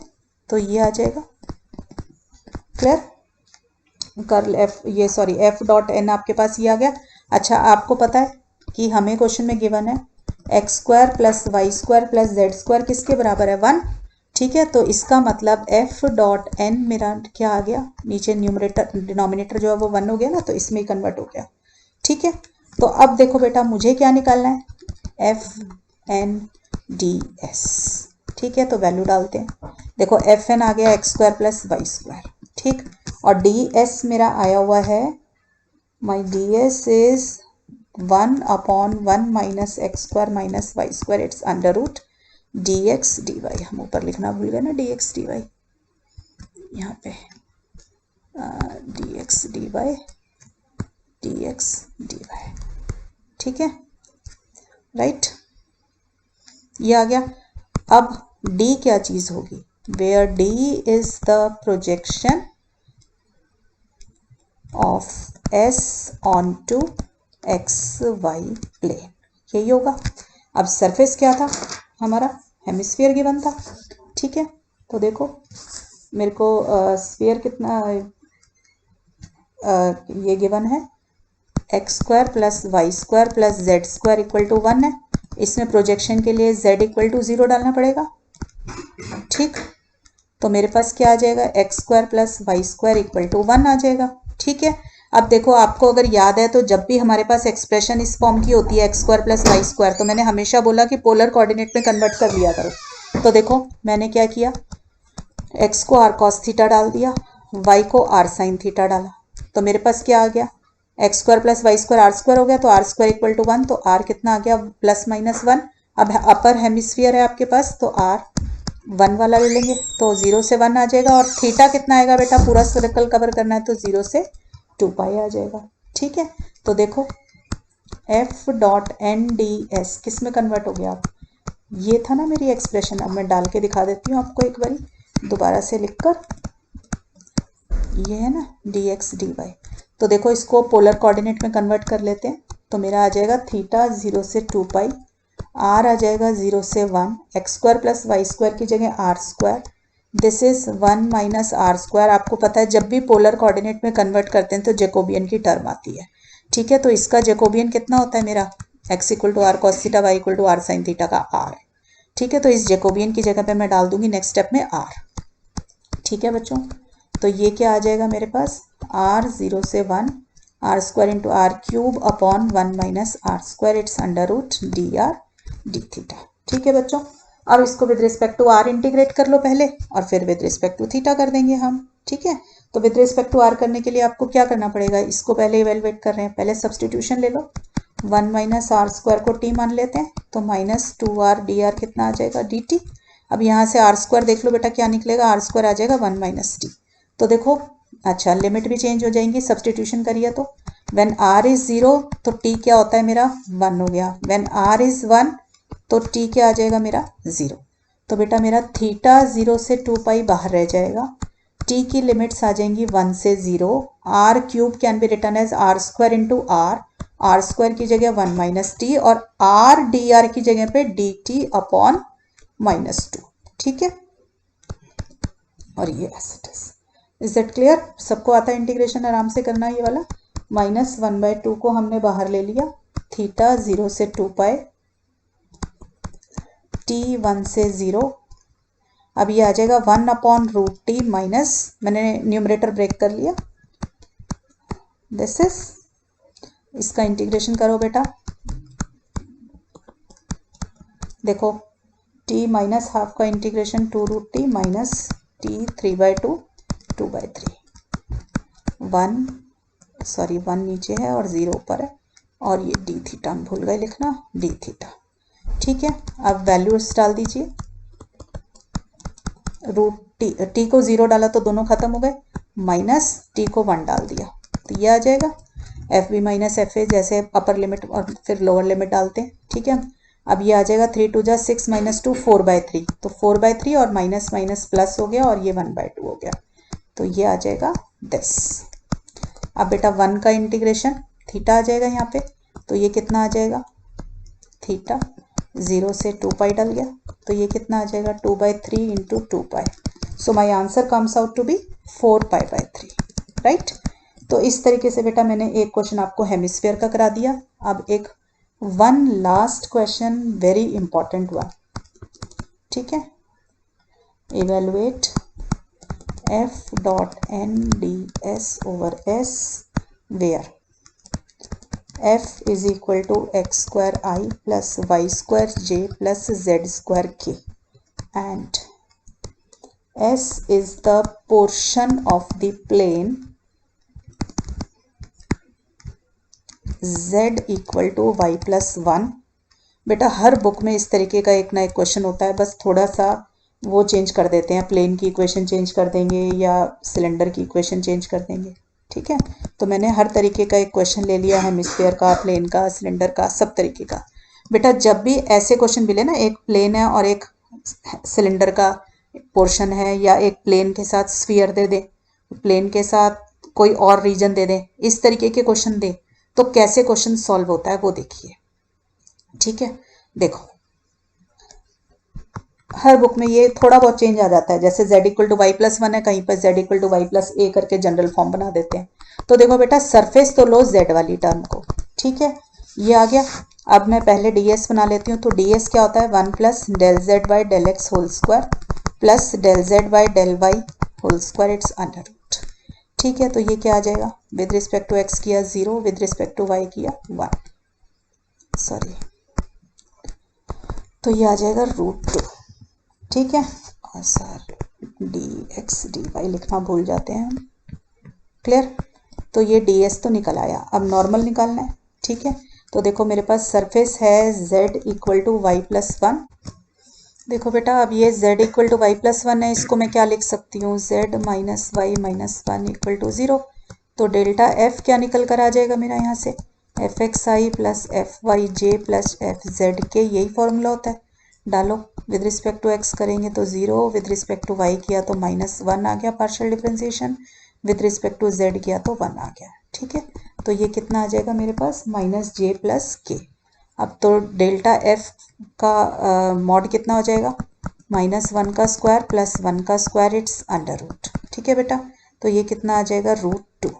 तो ये आ जाएगा, क्लियर, कर्ल एफ, ये सॉरी एफ डॉट एन आपके पास ये आ गया। अच्छा, आपको पता है कि हमें क्वेश्चन में गिवन है x square plus y square plus z square किसके बराबर है 1। ठीक है, तो इसका मतलब एफ डॉट एन मेरा क्या आ गया, नीचे न्यूमरेटर डिनोमिनेटर जो है वो 1 हो गया ना, तो इसमें ही कन्वर्ट हो गया। ठीक है, तो अब देखो बेटा मुझे क्या निकालना है, एफ एन डी एस। ठीक है, तो वैल्यू डालते हैं, देखो एफ एन आ गया x square plus y square, ठीक, और डी एस मेरा आया हुआ है, my d s is 1 upon 1 minus x square minus y square it's under root D x D y, हम ऊपर लिखना भूल गए ना, डी एक्स डी वाई, यहाँ पे d x D y, d x D Y. ठीक है, राइट, ये आ गया। अब d क्या चीज होगी, where d is the projection of s on to x Y plane, यही होगा। अब सरफेस क्या था हमारा, हेमिस्फीयर गिवन था। ठीक है, तो देखो मेरे को स्फीयर कितना ये गिवन है x square plus y square plus z square equal to 1 है, इसमें प्रोजेक्शन के लिए z इक्वल टू 0 डालना पड़ेगा। ठीक, तो मेरे पास क्या आ जाएगा, x square plus y square equal to 1 आ जाएगा। ठीक है, अब देखो आपको अगर याद है तो जब भी हमारे पास एक्सप्रेशन इस फॉर्म की होती है x square plus y square, तो मैंने हमेशा बोला कि पोलर कोऑर्डिनेट में कन्वर्ट कर लिया करो। तो देखो मैंने क्या किया, एक्स को आर कॉस थीटा डाल दिया, वाई को आर साइन थीटा डाला, तो मेरे पास क्या आ गया, x square plus y square r square हो गया, तो आर स्क्वायर इक्वल टू 1, तो आर कितना आ गया प्लस माइनस 1। अब अपर हेमिस्फीयर है आपके पास, तो आर 1 वाला ले लेंगे, तो 0 से 1 आ जाएगा, और थीटा कितना आएगा बेटा, पूरा सर्कल कवर करना है तो 0 से 2 पाई आ जाएगा। ठीक है, तो देखो f dot N D s किस में कन्वर्ट हो गया, आप ये था ना मेरी एक्सप्रेशन, अब मैं डाल के दिखा देती हूँ आपको एक बारी दोबारा से लिखकर, ये है ना डी एक्स डी वाई। तो देखो इसको पोलर कोऑर्डिनेट में कन्वर्ट कर लेते हैं, तो मेरा आ जाएगा थीटा 0 से 2 पाई, आर आ जाएगा 0 से 1, x square plus y square की जगह r square, this is 1 minus r square. आपको पता है जब भी पोलर कोऑर्डिनेट में कन्वर्ट करते हैं तो जेकोबियन की टर्म आती है, ठीक है। तो इसका जेकोबियन कितना होता है मेरा, x equal to r cos theta, y equal to r sine theta का r, ठीक है। तो इस जेकोबियन की जगह पे मैं डाल दूंगी नेक्स्ट स्टेप में r, ठीक है बच्चों। तो ये क्या आ जाएगा मेरे पास, r 0 से 1 r square into r cube upon 1 minus r square, it's under root d r d theta, ठीक है बच्चों। अब इसको with respect to r integrate कर लो पहले, और फिर विद रिस्पेक्ट टू थीटा कर देंगे हम, ठीक है। तो विद रिस्पेक्ट टू आर करने के लिए आपको क्या करना पड़ेगा, इसको पहले इवेलुएट कर रहे हैं, पहले सब्सटीट्यूशन ले लो। 1 माइनस आर स्क्वायर को टी मान लेते हैं, तो माइनस 2r डी आर कितना आ जाएगा dt। अब यहाँ से आर स्क्वायर देख लो बेटा क्या निकलेगा, आर स्क्वायर आ जाएगा 1 माइनस टी। तो देखो अच्छा लिमिट भी चेंज हो जाएंगी सब्सटीट्यूशन करिए तो। व्हेन r इज 0 तो t क्या होता है मेरा 1 हो गया, व्हेन r इज 1 तो t क्या आ जाएगा मेरा 0। तो बेटा मेरा थीटा 0 से 2 पाई बाहर रह जाएगा, t की लिमिट्स आ जाएंगी 1 से 0, r cube can be written as r square into r square की जगह 1 माइनस टी, और r डी आर की जगह पे डी टी अपॉन -2, ठीक है। और ये एज इज दैट क्लियर, सबको आता है इंटीग्रेशन आराम से करना ये वाला। -1/2 को हमने बाहर ले लिया, थीटा 0 से 2 पाए, t 1 से 0। अब ये आ जाएगा 1 अपॉन रूट टी माइनस, मैंने न्यूमरेटर ब्रेक कर लिया, दिस इज, इसका इंटीग्रेशन करो बेटा, देखो t माइनस हाफ का integration 2 root t minus t 3/2 2/3, 1 नीचे है और 0 ऊपर है, और ये डी थीटा हम भूल गए लिखना, डी थीटा, ठीक है। अब वैल्यूज डाल दीजिए, रूट टी को 0 डाला तो दोनों खत्म हो गए, माइनस टी को 1 डाल दिया तो ये आ जाएगा f b minus f a, जैसे अपर लिमिट और फिर लोअर लिमिट डालते हैं, ठीक है। अब ये आ जाएगा 3 2 जा 6 -2 4/3, तो 4/3 और माइनस माइनस प्लस हो गया और ये 1/2 हो गया, तो ये आ जाएगा दिस। अब बेटा 1 का इंटीग्रेशन थीटा आ जाएगा यहाँ पे, तो ये कितना आ जाएगा, थीटा 0 से 2 पाई डल गया, तो ये कितना आ जाएगा 2/3 into 2 pi, so my answer comes out to be 4 पाई/3, राइट। तो इस तरीके से बेटा मैंने एक क्वेश्चन आपको हेमिस्फीयर का करा दिया। अब एक one last question, very important one, ठीक है। Evaluate f dot N D s over s where f is equal to x square i plus y square j plus z square k, and s is the portion of the plane z equal to y plus 1। बेटा हर book में इस तरीके का एक ना एक question होता है, बस थोड़ा सा वो चेंज कर देते हैं, प्लेन की इक्वेशन चेंज कर देंगे या सिलेंडर की इक्वेशन चेंज कर देंगे, ठीक है। तो मैंने हर तरीके का एक क्वेश्चन ले लिया, हेमिस्फीयर का, प्लेन का, सिलेंडर का, सब तरीके का। बेटा जब भी ऐसे क्वेश्चन मिले ना, एक प्लेन है और एक सिलेंडर का पोर्शन है, या एक प्लेन के साथ स्फीयर दे दे, प्लेन के साथ कोई और रीजन दे दे, इस तरीके के क्वेश्चन दे, तो कैसे क्वेश्चन सॉल्व होता है वो देखिए, ठीक है। देखो हर बुक में ये थोड़ा बहुत चेंज आ जाता है, जैसे z equal to y plus 1 है, कहीं पर z equal to y plus a करके जनरल फॉर्म बना देते हैं। तो देखो बेटा सरफेस तो लो z वाली टर्म को, ठीक है, ये आ गया। अब मैं पहले ds बना लेती हूँ, तो ds क्या होता है 1 plus del Z by del x whole square plus del Z by del Y whole square, it's under root, ठीक है। तो ये क्या आ जाएगा, विद रिस्पेक्ट टू x किया 0, विद रिस्पेक्ट टू y किया 1, सॉरी, तो ये आ जाएगा √2, ठीक है। और सर dx dy लिखना भूल जाते हैं हम, क्लियर। तो ये ds तो निकल आया, अब नॉर्मल निकालना है, ठीक है। तो देखो मेरे पास सरफेस है z equal to y plus 1। देखो बेटा अब ये z equal to y plus 1 है, इसको मैं क्या लिख सकती हूँ, z minus y minus 1 equal to 0। तो डेल्टा f क्या निकल कर आ जाएगा मेरा यहाँ से, एफ एक्स आई प्लस एफ वाई जे प्लस एफ जेड के, यही फॉर्मूला होता है। डालो, विद रिस्पेक्ट टू x करेंगे तो 0, विद रिस्पेक्ट टू y किया तो -1 आ गया partial differentiation, with respect to z किया तो 1 आ गया, ठीक है। तो ये कितना आ जाएगा मेरे पास -j प्लस के। अब तो डेल्टा f का मॉड कितना हो जाएगा, -1 का स्क्वायर प्लस 1 का स्क्वायर इट्स अंडर रूट। ठीक है बेटा, तो ये कितना आ जाएगा √2।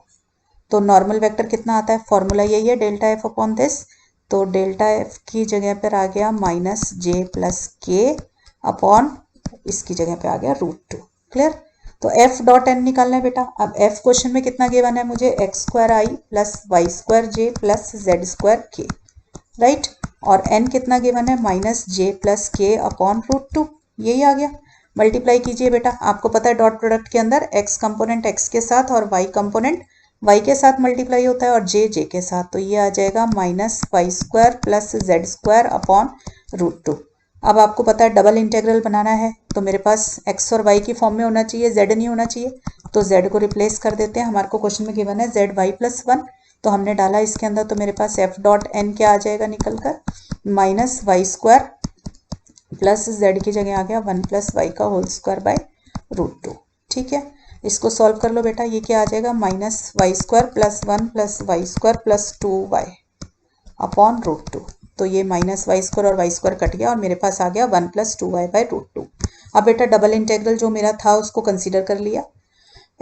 तो नॉर्मल वेक्टर कितना आता है, फॉर्मूला यही है डेल्टा एफ अपॉन दिस। तो डेल्टा एफ की जगह पर आ गया -j + k अपॉन इसकी जगह पे आ गया √2। क्लियर। तो f डॉट n निकालना है बेटा। अब f क्वेश्चन में कितना गिवन है मुझे, x² i + y² j + z² k, right. और n कितना गिवन है, -j + k अपॉन √2, यही आ गया। मल्टीप्लाई कीजिए बेटा, आपको पता है डॉट प्रोडक्ट के अंदर x कंपोनेंट x के साथ और y कंपोनेंट y के साथ मल्टीप्लाई होता है और j के साथ। तो ये आ जाएगा -y² + z² अपॉन √2। अब आपको पता है डबल इंटीग्रल बनाना है तो मेरे पास x और y की फॉर्म में होना चाहिए, z नहीं होना चाहिए। तो z को रिप्लेस कर देते हैं। हमारे को क्वेश्चन में गिवन है zy + 1, तो हमने डाला इसके अंदर। तो मेरे पास f डॉट n क्या आ जाएगा निकल कर, -y² प्लस z की जगह आ गया 1 + y² √2। ठीक है, इसको सॉल्व कर लो बेटा। ये क्या आ जाएगा, -y² + 1 + y² + 2y अपॉन √2। तो ये -y² और y² कट गया और मेरे पास आ गया 1 + 2y/√2। अब बेटा डबल इंटीग्रल जो मेरा था उसको कंसीडर कर लिया।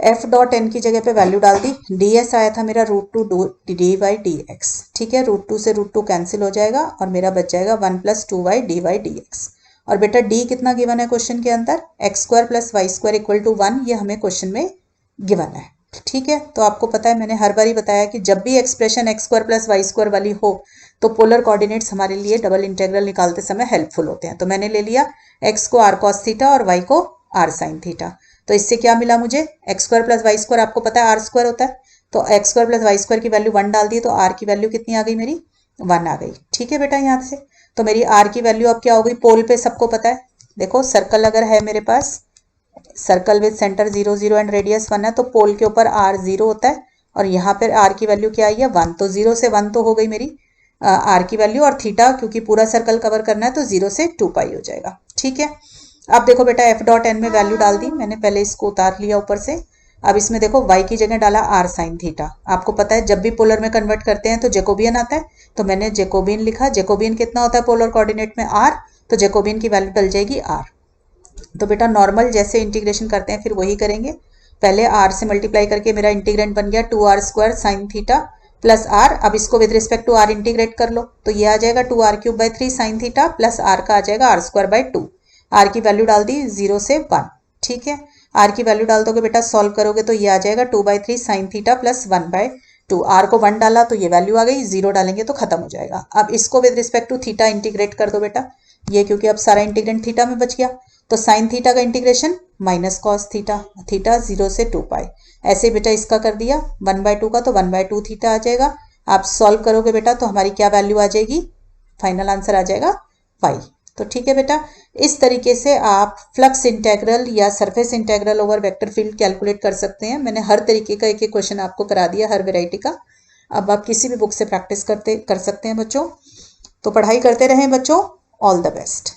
f डॉट n की जगह पे वैल्यू डाल दी। ds आया था मेरा √2 dy/dx। ठीक है, √2 से √2 कैंसिल हो जाएगा और मेरा बच जाएगा 1 + 2y dy/dx। और बेटा d कितना गिवन है क्वेश्चन के अंदर, x² + y² = 1, ये हमें क्वेश्चन में गिवन है। ठीक है, तो आपको पता है मैंने हर बार ही बताया कि जब भी एक्सप्रेशन x² + y² वाली हो तो पोलर कोऑर्डिनेट्स हमारे लिए डबल इंटीग्रल निकालते समय हेल्पफुल होते हैं। तो मैंने ले लिया x को r cos थीटा और y को r sin थीटा। तो इससे क्या मिला मुझे, x² + y² आपको पता है r² होता है। तो x² + y² की वैल्यू 1 डाल दी तो r की वैल्यू कितनी आ गई मेरी, 1 आ गई। ठीक है बेटा, यहाँ से तो मेरी r की वैल्यू अब क्या हो गई, पोल पे सबको पता है। देखो सर्कल अगर है मेरे पास, circle with centre 0 0 and radius 1 है, तो पोल के ऊपर r 0 होता है और यहाँ पर r की वैल्यू क्या आई है, 1। तो 0 से 1 तो हो गई मेरी r की वैल्यू, और थीटा क्योंकि पूरा सर्कल कवर करना है तो 0 से 2π हो जाएगा। ठीक है, अब देखो बेटा f डॉट n में वैल्यू डाल दी मैंने, पहले इसको उतार लिया ऊपर से। अब इसमें देखो y की जगह डाला r sin थीटा। आपको पता है जब भी पोलर में कन्वर्ट करते हैं तो जेकोबियन आता है, तो मैंने जेकोबियन लिखा। जेकोबियन कितना होता है पोलर कोऑर्डिनेट में, r, तो जेकोबियन की वैल्यू डल जाएगी r। तो बेटा नॉर्मल जैसे इंटीग्रेशन करते हैं फिर वही करेंगे। पहले r से मल्टीप्लाई करके मेरा इंटीग्रेंट बन गया 2r² sin theta plus r। अब इसको with respect to r integrate कर लो तो ये आ जाएगा 2r³ sin theta plus r का आ जाएगा r²/2। r की वैल्यू डाल दी 0 से 1। ठीक है, r की वैल्यू डाल दोगे बेटा, सॉल्व करोगे तो ये आ जाएगा 2/3 sin थीटा प्लस 1/2। r को 1 डाला तो ये वैल्यू आ गई, 0 डालेंगे तो खत्म हो जाएगा। अब इसको with respect to theta integrate कर दो बेटा, ये क्योंकि अब सारा इंटीग्रेंट थीटा में बच गया। तो साइन थीटा का इंटीग्रेशन -cos थीटा, थीटा 0 से 2π। ऐसे बेटा इसका कर दिया 1/2 का, तो 1/2 थीटा आ जाएगा। आप सॉल्व करोगे बेटा तो हमारी क्या वैल्यू आ जाएगी, फाइनल आंसर आ जाएगा पाई। तो ठीक है बेटा, इस तरीके से आप फ्लक्स इंटेग्रल या surface integral over vector field calculate कर सकते हैं। मैंने हर तरीके का एक एक क्वेश्चन आपको करा दिया, हर वेराइटी का। अब आप किसी भी बुक से प्रैक्टिस कर सकते हैं बच्चों। तो पढ़ाई करते रहें बच्चों, ऑल द बेस्ट।